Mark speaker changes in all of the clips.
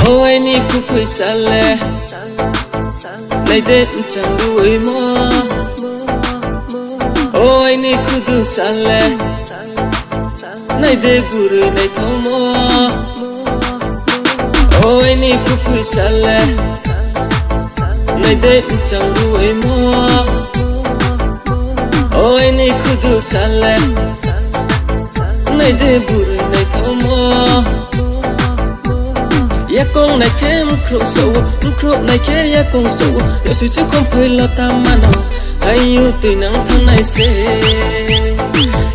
Speaker 1: ôi ni khu quỳ xa lệ này đến chẳng đuổi mơ ôi ni khu du xa lệ này để bùrù này thâu mơ ôi ni khu quỳ xa lệ này đến chẳng đuổi mơ ôi ni khu du xa lệ này để bùrù này thâu mơ ya con này kem khro này ke ya con sâu ya suy chứ không phải lo ta mà nó hay yêu từ nắng tháng này sẽ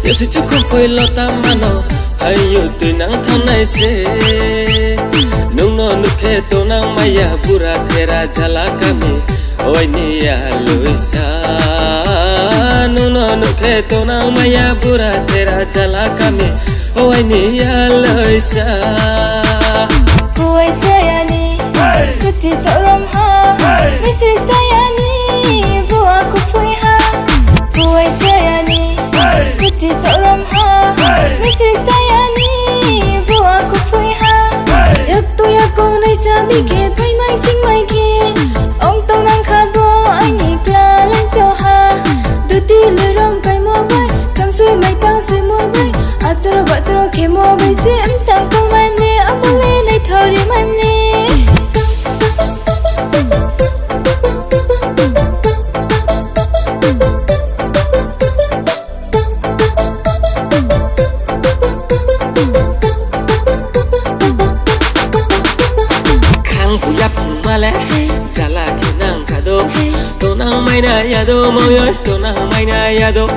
Speaker 1: ya suy chứ không phải lo ta mà nó hay yêu từ nắng tháng này sẽ nung nó nước ke to nang maya pura thera jala kami oi ni ya loi sa nung nó nước ke to nang maya pura thera jala kami oi ni ya loi sa
Speaker 2: Kuai sayani, cuci torom ha, mesti sayani, buat aku pui ha. Kuai sayani, cuci torom ha, mesti sayani, buat aku pui ha. Yak tu yak kong nai sabi ke, pai mai sing mai ke, ong tong nang khabo ani kla len cho ha. Duti lerong pai mo bai, kam sui mai tang se mo bai, atro batro ke mo bai se am chang kong mai ne amule. Thôi đi em đi
Speaker 1: khang của yap mà lẽ chả là khi nàng cả đô tô nàng mai na ya đô mong ơi tô nàng mai na ya đô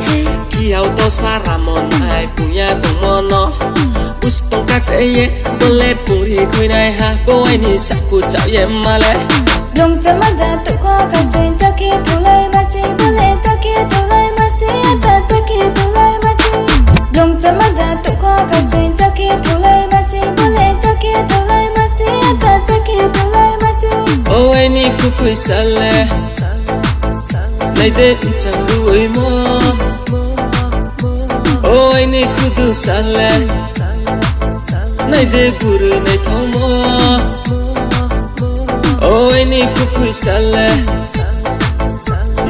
Speaker 1: khi áo tô sa ramon ai punya tong mono Ustong kacaye boleh puri kui nai ha boy ni saku chao ye male
Speaker 2: dong tama da tu ko kasai taki tulai masi boleh taki tulai masi ata taki tulai masi dong tama da tu ko kasai taki tulai masi boleh taki tulai masi ata taki tulai masi
Speaker 1: ôi ni ku kui sale nay đến chẳng đuổi mơ ôi ni ku du sale này để bùrù này thâu mơ ôi ni khu quỳ xa lệ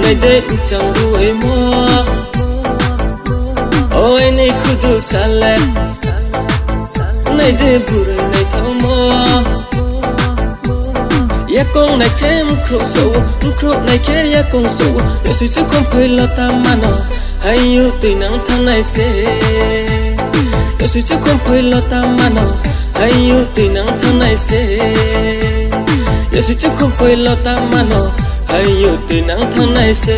Speaker 1: này để chẳng đuổi mơ ôi ni khu du xa lệ này để bùrù này thâu mơ ya con này kem khro này ke ya con sâu ya suy chứ không phải lo ta mà nó hay yêu từ nắng tháng này sẽ ya suy chứ không phải lo ta mà nó hay yêu từ nắng tháng này sẽ ya suy chứ không phải lo ta mà nó hay yêu từ nắng tháng này sẽ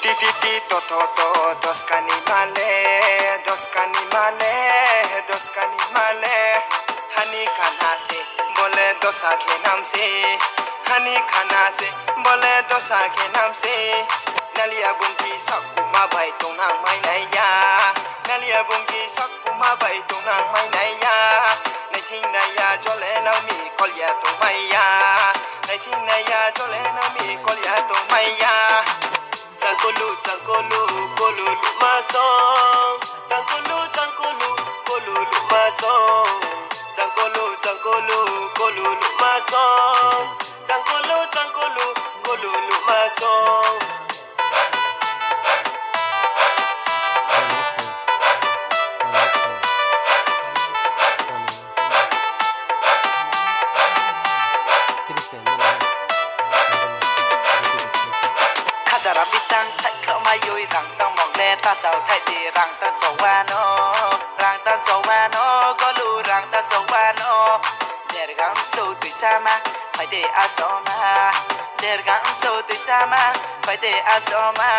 Speaker 3: Titi to dos kani male hani khana se bole dosa ke naam se hani khana se bole dosa ke naam se nalia bungi sakuma bai tong nang mai nai ya nalia bungi sakuma bai tong nang mai nai ya nai thing nai ya chole nau mi kol ya tong mai ya nai thing nai ya chole nau mi kol ya tong mai ya Jangkulu, kolulu masong. Jangkulu, kolulu masong. Jangkulu, kolulu masong. Jangkulu, kolulu masong. Khazara bitang saklo mayoi rang tang mong le ta sao thai ti rang ta so wa no golu rang ta so wa no der gam so tu sama phai de asoma der gam so tu sama phai de asoma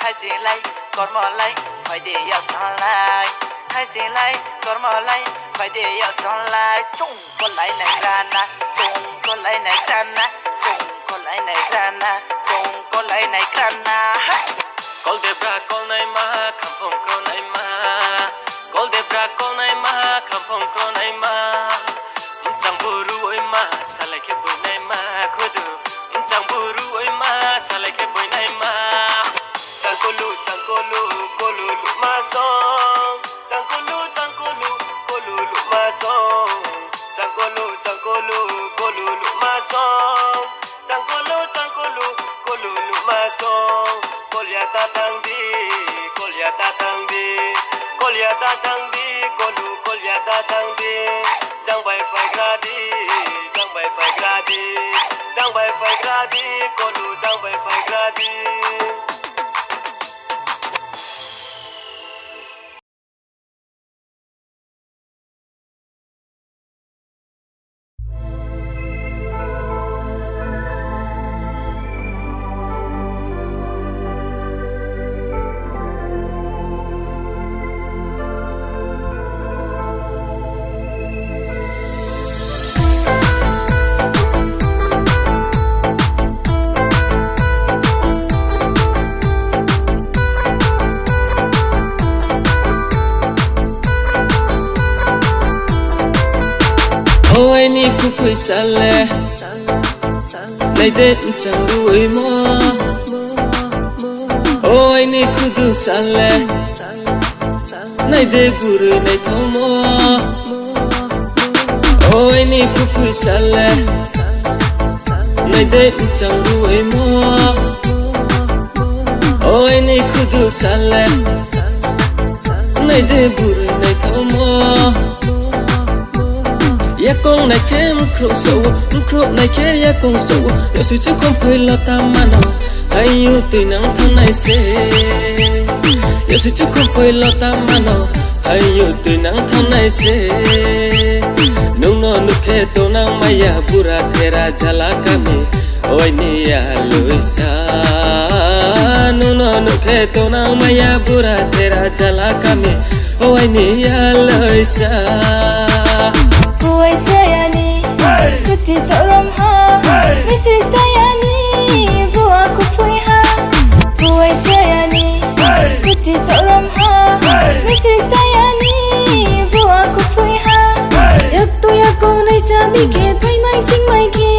Speaker 3: hai si lai kor mo lai phai de ya san lai hai si lai kor mo lai phai de ya san lai chung ko lai nai rana chung ko lai nai rana chung ko lai nai rana chung ko lai nai rana kol debra kol nai ma kampong kro nai ma kol debra kol nai ma kampong kro nai ma chang buru oi ma salai ke boi nai ma khodu chang buru oi ma salai ke boi nai ma changkulu kolulu masong changkulu kolulu masong changkulu kolulu masong changkulu kolulu masong kolya tatang di kolya tatang di kolu kolya tatang di jang bai fai gradi kolu jang bai fai gradi
Speaker 1: Ôi ni khu phui sale nay đến chẳng đuổi mơ ôi ni khu du sale nay để buru nay thâu mơ ôi ni khu phui sale nay đến chẳng đuổi mơ ôi ni khu du sale nay để buru nay thâu mơ ya con này kem khro này ke ya con sâu ya suy chứ không phải lo ta mà nó hay yêu từ nắng tháng này sẽ ya suy chứ không phải lo ta mà nó hay yêu từ nắng tháng này sẽ nung no nuke to nang maya pura thera jala kami oi ni ya luisa nung no nuke to nang maya pura thera jala kami oi ni ya luisa
Speaker 2: Buổi jayani, kuti torom ha. Misi jayani, buah ku pui ha. Buổi jayani, kuti torom ha. Misi jayani, buah ku pui ha. Yak tu yak ko nai sabi ke, pai mai sing mai ke.